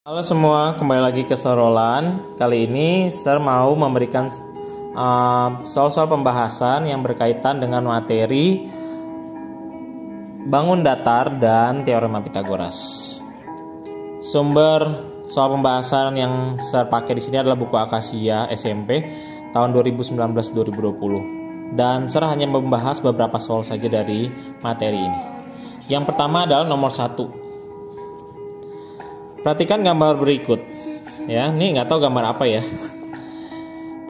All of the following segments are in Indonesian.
Halo semua, kembali lagi ke Sorolan. Kali ini saya mau memberikan soal-soal pembahasan yang berkaitan dengan materi bangun datar dan teorema Pitagoras. Sumber soal pembahasan yang saya pakai di sini adalah buku Akasia SMP tahun 2019-2020. Dan saya hanya membahas beberapa soal saja dari materi ini. Yang pertama adalah nomor 1. Perhatikan gambar berikut. Ya, ini nggak tahu gambar apa ya.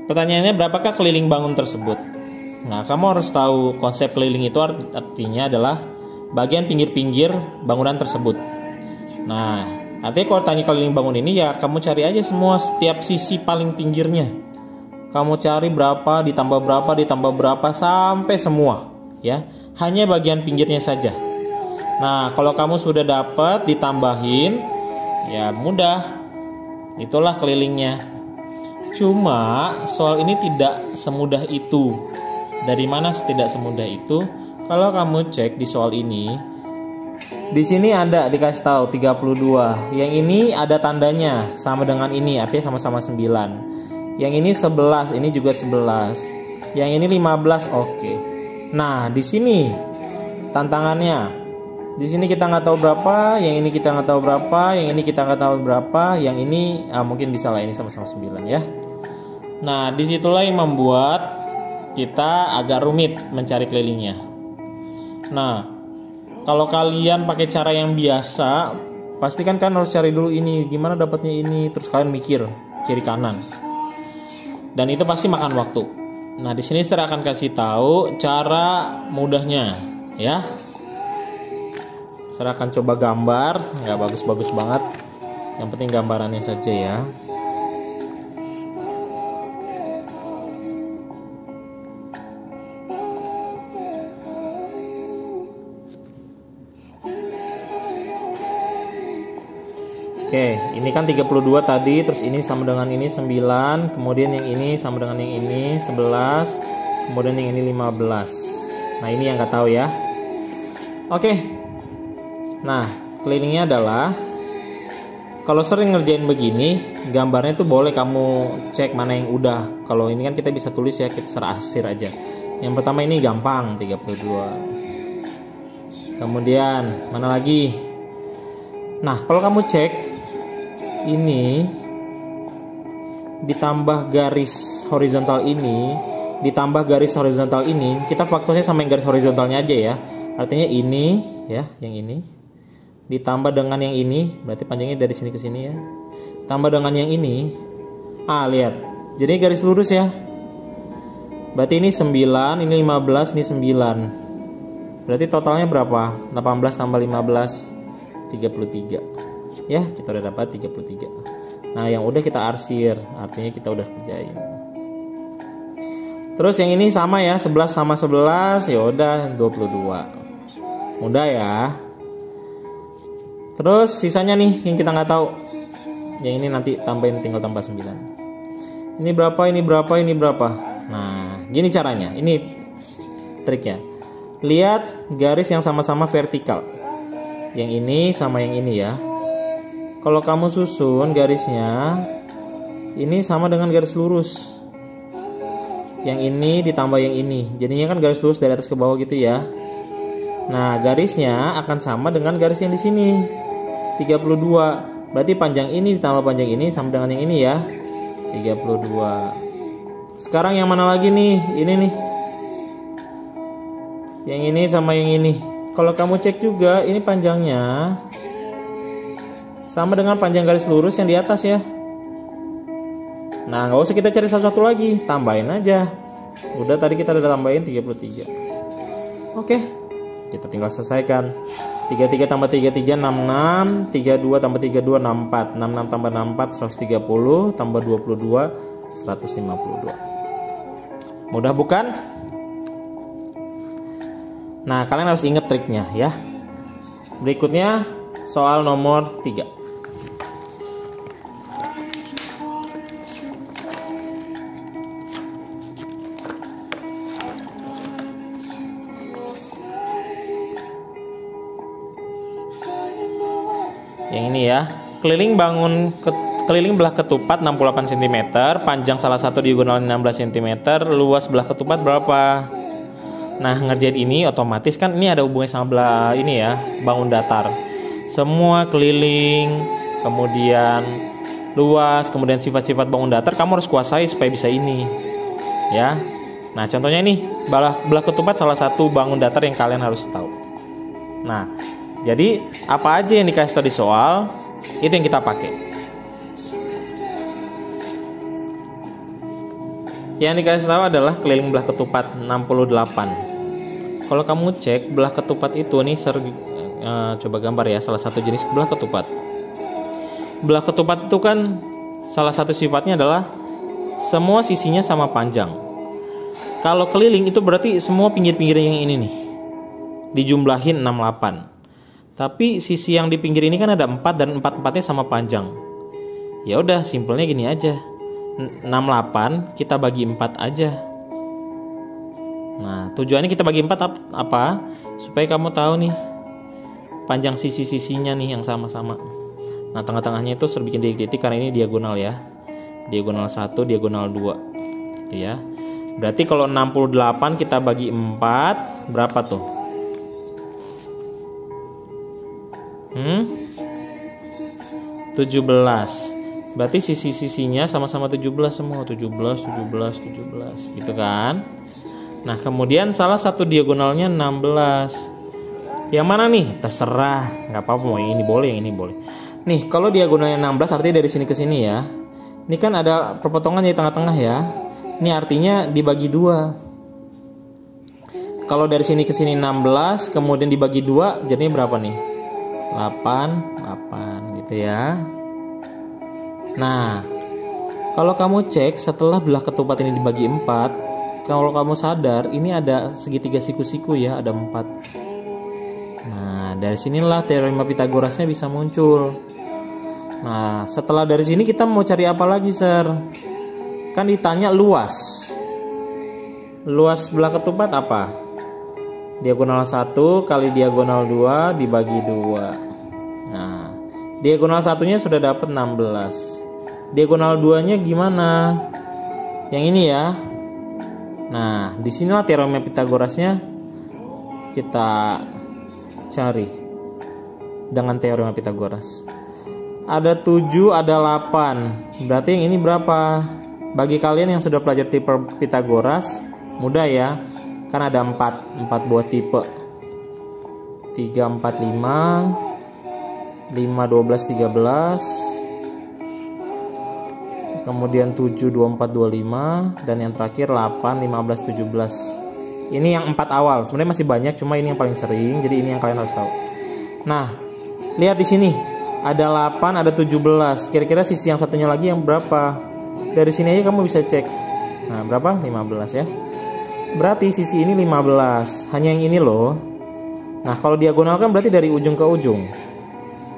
Pertanyaannya, berapakah keliling bangun tersebut? Nah, kamu harus tahu konsep keliling itu artinya adalah bagian pinggir-pinggir bangunan tersebut. Nah, artinya kalau tanya keliling bangun ini ya kamu cari aja semua setiap sisi paling pinggirnya. Kamu cari berapa ditambah berapa sampai semua, ya. Hanya bagian pinggirnya saja. Nah, kalau kamu sudah dapat ditambahin, ya mudah, itulah kelilingnya. Cuma soal ini tidak semudah itu. Dari mana tidak semudah itu? Kalau kamu cek di soal ini, di sini ada dikasih tahu 32. Yang ini ada tandanya sama dengan ini, artinya sama-sama 9. Yang ini 11, ini juga 11. Yang ini 15, oke. Nah, di sini tantangannya. Di sini kita nggak tahu berapa, yang ini kita nggak tahu berapa, yang ini kita nggak tahu berapa, yang ini mungkin bisa lah, ini sama-sama 9 ya. Nah, disitulah yang membuat kita agak rumit mencari kelilingnya. Nah, kalau kalian pakai cara yang biasa, pastikan kan harus cari dulu ini, gimana dapatnya ini, terus kalian mikir kiri kanan. Dan itu pasti makan waktu. Nah, di sini saya akan kasih tahu cara mudahnya, ya. Saya akan coba gambar, nggak bagus-bagus banget. Yang penting gambarannya saja ya. Oke, ini kan 32 tadi, terus ini sama dengan ini 9, kemudian yang ini sama dengan yang ini 11, kemudian yang ini 15. Nah, ini yang nggak tahu ya. Oke. Nah, kelilingnya adalah, kalau sering ngerjain begini, gambarnya tuh boleh kamu cek mana yang udah. Kalau ini kan kita bisa tulis ya, kita serasir aja. Yang pertama ini gampang, 32. Kemudian, mana lagi? Nah, kalau kamu cek, ini ditambah garis horizontal ini, ditambah garis horizontal ini, kita faktornya sama yang garis horizontalnya aja ya. Artinya ini, ya, yang ini ditambah dengan yang ini, berarti panjangnya dari sini ke sini ya. Tambah dengan yang ini. Lihat. Jadi garis lurus ya. Berarti ini 9, ini 15, ini 9. Berarti totalnya berapa? 18 tambah 15, 33. Ya, kita udah dapat 33. Nah, yang udah kita arsir, artinya kita udah kerjain. Terus yang ini sama ya, 11 sama 11, ya udah 22. Mudah ya. Terus sisanya nih yang kita nggak tahu. Yang ini nanti tambahin, tinggal tambah 9. Ini berapa, ini berapa, ini berapa. Nah, gini caranya. Ini triknya. Lihat garis yang sama-sama vertikal. Yang ini sama yang ini ya. Kalau kamu susun garisnya, ini sama dengan garis lurus. Yang ini ditambah yang ini. Jadinya kan garis lurus dari atas ke bawah gitu ya. Nah, garisnya akan sama dengan garis yang di sini. 32. Berarti panjang ini ditambah panjang ini sama dengan yang ini ya. 32. Sekarang yang mana lagi nih? Ini nih. Yang ini sama yang ini. Kalau kamu cek juga, ini panjangnya sama dengan panjang garis lurus yang di atas ya. Nah, nggak usah kita cari satu-satu lagi, tambahin aja. Udah, tadi kita udah tambahin 33. Oke, kita tinggal selesaikan. 33 tambah 33 66, 32 tambah 32 64, 66 tambah 64 130, tambah 22 152. Mudah bukan? Nah, kalian harus ingat triknya ya. Berikutnya soal nomor 3. Yang ini ya. keliling belah ketupat 68 cm, panjang salah satu diagonal 16 cm, luas belah ketupat berapa? Nah, ngerjain ini otomatis kan ini ada hubungannya sama belah ini ya, bangun datar. Semua keliling, kemudian luas, kemudian sifat-sifat bangun datar kamu harus kuasai supaya bisa ini. Ya. Nah, contohnya ini belah ketupat salah satu bangun datar yang kalian harus tahu. Nah, jadi apa aja yang dikasih tahu di soal, itu yang kita pakai. Yang dikasih tahu adalah keliling belah ketupat 68. Kalau kamu cek belah ketupat itu nih, coba gambar ya, salah satu jenis belah ketupat. Belah ketupat itu kan salah satu sifatnya adalah semua sisinya sama panjang. Kalau keliling itu berarti semua pinggir-pinggirnya yang ini nih dijumlahin 68. Tapi sisi yang di pinggir ini kan ada 4 dan 4-4-nya sama panjang. Ya udah, simpelnya gini aja. 68 kita bagi 4 aja. Nah, tujuannya kita bagi 4 apa? Supaya kamu tahu nih panjang sisi-sisinya nih yang sama-sama. Nah, tengah-tengahnya itu suruh bikin titik karena ini diagonal ya. Diagonal 1, diagonal 2. Gitu ya. Berarti kalau 68 kita bagi 4, berapa tuh? 17. Berarti sisi-sisinya sama-sama 17 semua. 17 gitu kan? Nah, kemudian salah satu diagonalnya 16. Yang mana nih? Terserah, nggak apa-apa, mau yang ini boleh, yang ini boleh. Nih, kalau diagonalnya 16 artinya dari sini ke sini ya. Ini kan ada perpotongan di tengah-tengah ya. Ini artinya dibagi 2. Kalau dari sini ke sini 16, kemudian dibagi 2, jadinya berapa nih? 8 gitu ya. Nah, kalau kamu cek setelah belah ketupat ini dibagi 4, kalau kamu sadar ini ada segitiga siku-siku ya, ada 4. Nah, dari sinilah teorema Pitagorasnya bisa muncul. Nah, setelah dari sini kita mau cari apa lagi, Sir? Kan ditanya luas. Luas belah ketupat apa? Diagonal 1 kali diagonal 2 dibagi 2. Nah, diagonal 1-nya sudah dapat 16. Diagonal 2-nya gimana? Yang ini ya. Nah, disinilah teorema Pitagorasnya kita cari dengan teorema Pitagoras. Ada 7, ada 8. Berarti yang ini berapa? Bagi kalian yang sudah pelajari tipe Pitagoras, mudah ya. Kan ada 4 buah tipe. 3, 4, 5. 5, 12, 13. Kemudian 7, 24, 25. Dan yang terakhir 8, 15, 17. Ini yang 4 awal. Sebenarnya masih banyak, cuma ini yang paling sering. Jadi ini yang kalian harus tahu. Nah, lihat di sini. Ada 8, ada 17. Kira-kira sisi yang satunya lagi yang berapa? Dari sini aja kamu bisa cek. Nah, berapa? 15 ya. Berarti sisi ini 15. Hanya yang ini loh. Nah, kalau diagonal kan berarti dari ujung ke ujung.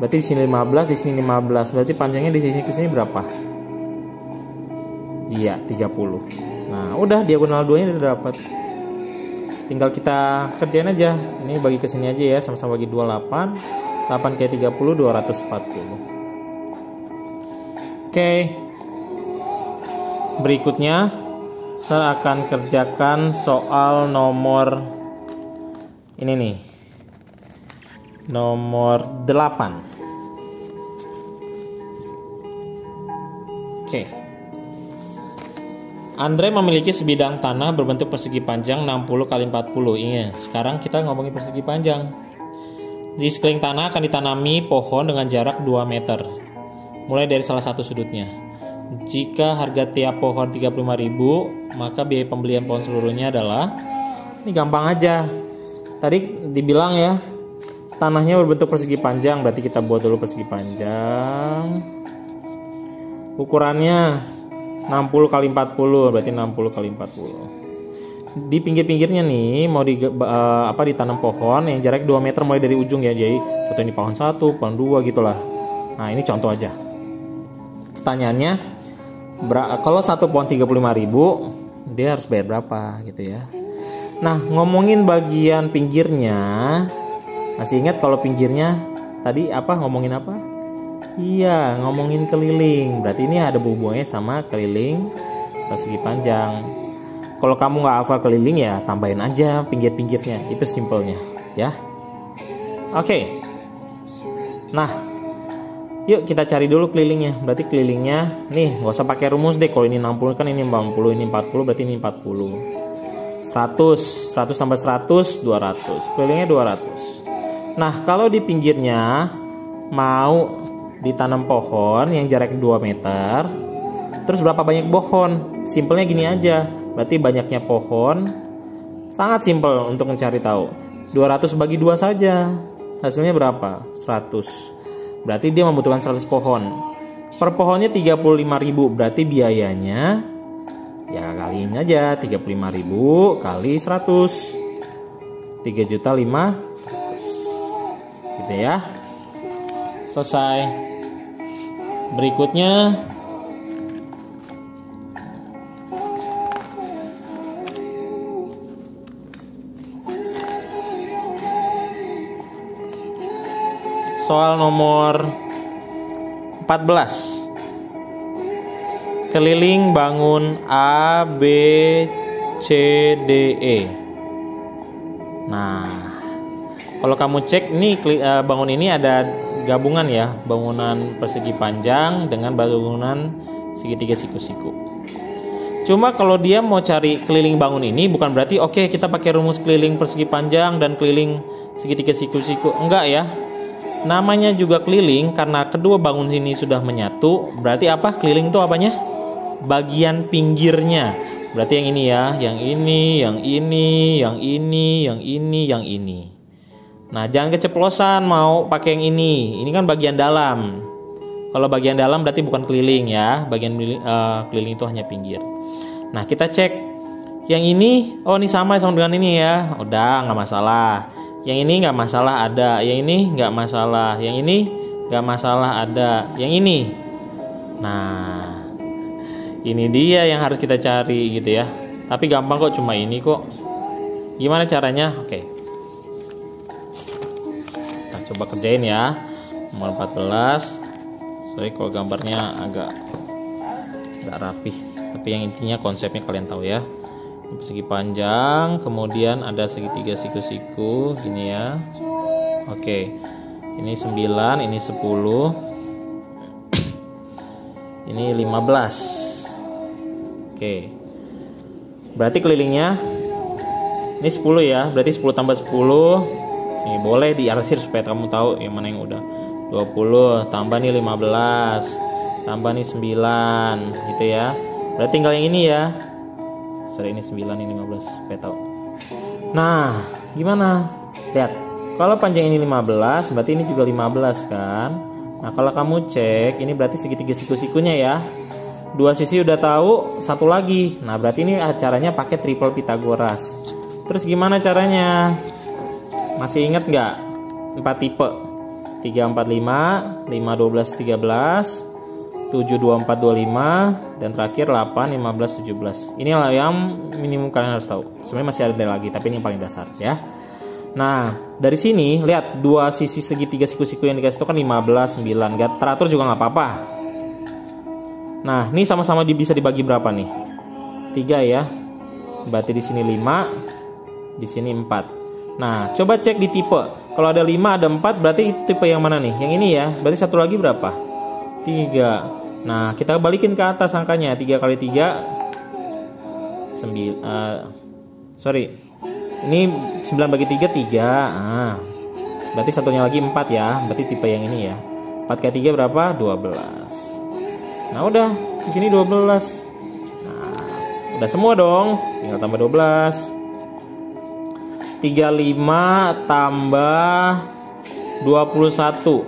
Berarti di sini 15, di sini 15. Berarti panjangnya di sini ke sini berapa? Iya, 30. Nah, udah diagonal 2-nya udah dapat. Tinggal kita kerjain aja. Ini bagi ke sini aja ya, sama-sama bagi 28. 8 kali 30, 240. Oke. Berikutnya saya akan kerjakan soal nomor ini nih. Nomor 8. Oke. Andre memiliki sebidang tanah berbentuk persegi panjang 60 kali 40. Ingat, sekarang kita ngomongin persegi panjang. Di sekeliling tanah akan ditanami pohon dengan jarak 2 meter, mulai dari salah satu sudutnya. Jika harga tiap pohon 35.000, maka biaya pembelian pohon seluruhnya adalah, ini gampang aja. Tadi dibilang ya, tanahnya berbentuk persegi panjang, berarti kita buat dulu persegi panjang. Ukurannya 60 kali 40, berarti 60 kali 40. Di pinggir-pinggirnya nih mau ditanam pohon yang jarak 2 meter mulai dari ujung ya. Jadi contoh ini pohon 1, pohon 2 gitulah. Nah, ini contoh aja. Pertanyaannya, kalau satu pohon 35.000, dia harus bayar berapa gitu ya. Nah, ngomongin bagian pinggirnya, masih ingat kalau pinggirnya tadi apa, ngomongin apa? Iya, ngomongin keliling. Berarti ini ada hubungannya sama keliling persegi panjang. Kalau kamu nggak hafal keliling ya tambahin aja pinggir-pinggirnya. Itu simpelnya, ya. Oke. Nah, yuk kita cari dulu kelilingnya. Berarti kelilingnya nih, nggak usah pakai rumus deh. Kalau ini 60 kan ini 40, ini 40 berarti ini 40. 100 tambah 100 200. Kelilingnya 200. Nah, kalau di pinggirnya mau ditanam pohon yang jaraknya 2 meter. Terus berapa banyak pohon? Simpelnya gini aja. Berarti banyaknya pohon. Sangat simpel untuk mencari tahu. 200 bagi 2 saja. Hasilnya berapa? 100. Berarti dia membutuhkan 100 pohon. Per pohonnya 35.000. Berarti biayanya ya kaliin aja 35.000 kali 100. 3.500.000. Gitu ya. Selesai. Berikutnya soal nomor 14. Keliling bangun A, B, C, D, E. Nah, kalau kamu cek nih bangun ini ada gabungan ya, bangunan persegi panjang dengan bangunan segitiga siku-siku. Cuma kalau dia mau cari keliling bangun ini bukan berarti oke, kita pakai rumus keliling persegi panjang dan keliling segitiga siku-siku. Enggak ya. Namanya juga keliling karena kedua bangun sini sudah menyatu. Berarti apa? Keliling itu apanya? Bagian pinggirnya. Berarti yang ini ya, yang ini, yang ini, yang ini, yang ini, yang ini. Nah, jangan keceplosan mau pakai yang ini. Ini kan bagian dalam. Kalau bagian dalam berarti bukan keliling ya. Bagian keliling itu hanya pinggir. Nah, kita cek. Yang ini, oh ini sama dengan ini ya. Udah, nggak masalah. Yang ini nggak masalah ada. Yang ini nggak masalah. Yang ini nggak masalah ada. Yang ini. Nah, ini dia yang harus kita cari gitu ya. Tapi gampang kok, cuma ini kok. Gimana caranya? Oke. Coba kerjain ya. Nomor 14. Sorry kalau gambarnya agak rapih, tapi yang intinya konsepnya kalian tahu ya. Persegi panjang, kemudian ada segitiga siku-siku gini ya. Oke. Ini 9, ini 10. Ini 15. Oke. Berarti kelilingnya ini 10 ya. Berarti 10 tambah 10. Nih, boleh diarsir supaya kamu tahu yang mana yang udah. 20 tambah nih 15 tambah nih 9 gitu ya. Berarti tinggal yang ini ya. Sorry, ini 9, ini 15 supaya tahu. Nah, gimana? Lihat. Kalau panjang ini 15, berarti ini juga 15 kan? Nah, kalau kamu cek, ini berarti segitiga siku-sikunya ya. Dua sisi udah tahu, satu lagi. Nah, berarti ini caranya pakai triple Pythagoras. Terus gimana caranya? Masih ingat nggak? 4 tipe. 3, 4, 5, 5, 12, 13, 7, 2, 4, 25, dan terakhir 8, 15, 17. Inilah yang minimum kalian harus tahu. Sebenarnya masih ada lagi, tapi ini yang paling dasar ya. Nah, dari sini lihat dua sisi segitiga siku-siku yang dikasih itu kan 15, 9. Gak teratur juga nggak apa-apa. Nah, ini sama-sama bisa dibagi berapa nih? 3 ya. Berarti di sini 5, di sini 4. Nah, coba cek di tipe. Kalau ada 5, ada 4, berarti itu tipe yang mana nih? Yang ini ya. Berarti satu lagi berapa? 3. Nah, kita balikin ke atas angkanya. 3 kali 3 sorry. Ini 9 bagi 3 3. Berarti satunya lagi 4 ya. Berarti tipe yang ini ya. 4 kali 3 berapa? 12. Nah, udah. Di sini 12. Nah, udah semua dong. Tinggal tambah 12. 35 tambah 21.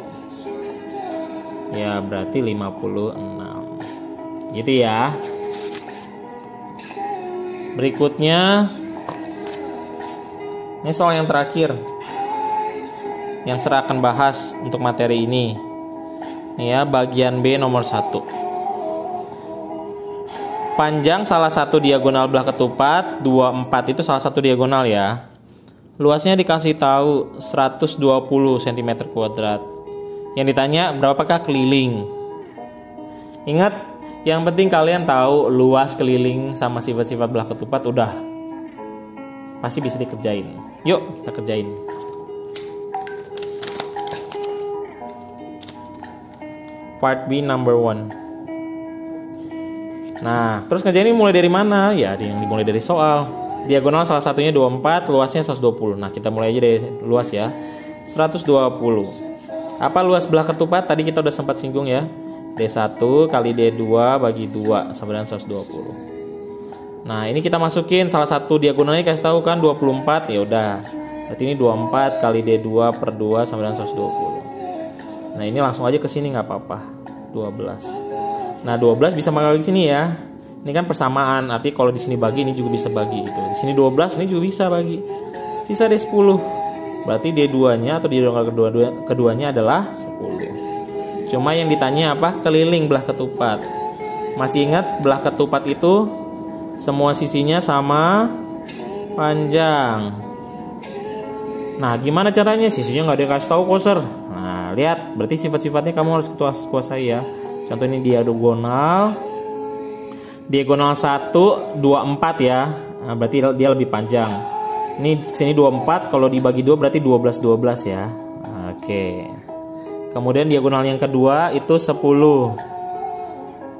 Ya, berarti 56. Gitu ya. Berikutnya, ini soal yang terakhir yang saya akan bahas untuk materi ini. Ini ya, bagian B nomor 1. Panjang salah satu diagonal belah ketupat 24 itu salah satu diagonal ya. Luasnya dikasih tahu 120 cm². Yang ditanya berapakah keliling. Ingat, yang penting kalian tahu luas keliling sama sifat-sifat belah ketupat udah. Pasti bisa dikerjain. Yuk kita kerjain. Part B number 1. Nah, terus ngerjain ini mulai dari mana? Ya, yang dimulai dari soal. Diagonal salah satunya 24, luasnya 120. Nah, kita mulai aja dari luas ya. 120. Apa luas belah ketupat? Tadi kita udah sempat singgung ya. D1 kali D2 bagi 2 sama dengan 120. Nah, ini kita masukin salah satu diagonalnya, kasih tahu kan 24. Ya udah. Berarti ini 24 kali D2 per 2 sama dengan 120. Nah, ini langsung aja ke sini nggak apa-apa. 12. Nah, 12 bisa menggali di sini ya. Ini kan persamaan, artinya kalau di sini bagi, ini juga bisa bagi gitu. Di sini 12, ini juga bisa bagi. Sisa D10. Berarti D2-nya atau diagonal keduanya adalah 10. Cuma yang ditanya apa? Keliling belah ketupat. Masih ingat belah ketupat itu semua sisinya sama panjang. Nah, gimana caranya? Sisinya nggak dikasih tahu kok, Sir. Nah, lihat, berarti sifat-sifatnya kamu harus kuasai ya. Contoh ini diagonal 1, 24 ya. Nah, berarti dia lebih panjang. Ini sini 24, kalau dibagi 2 berarti 12 ya. Oke. Kemudian diagonal yang kedua itu 10.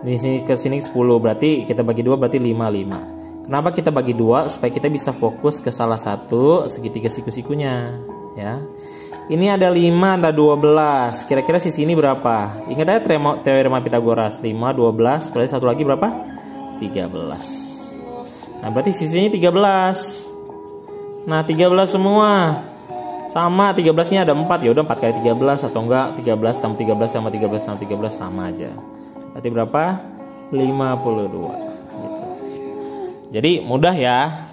Di sini ke sini 10, berarti kita bagi 2 berarti 5. Kenapa kita bagi 2? Supaya kita bisa fokus ke salah satu segitiga siku-sikunya ya. Ini ada 5, ada 12. Kira-kira sisi ini berapa? Ingat aja teorema Pythagoras. 5, 12, berarti satu lagi berapa? 13. Nah, berarti sisinya 13. Nah, 13 semua. Sama, 13-nya ada 4. Ya udah 4 kali 13 atau enggak 13 tambah 13 sama 13 tambah 13 sama aja. Berarti berapa? 52. Gitu. Jadi mudah ya.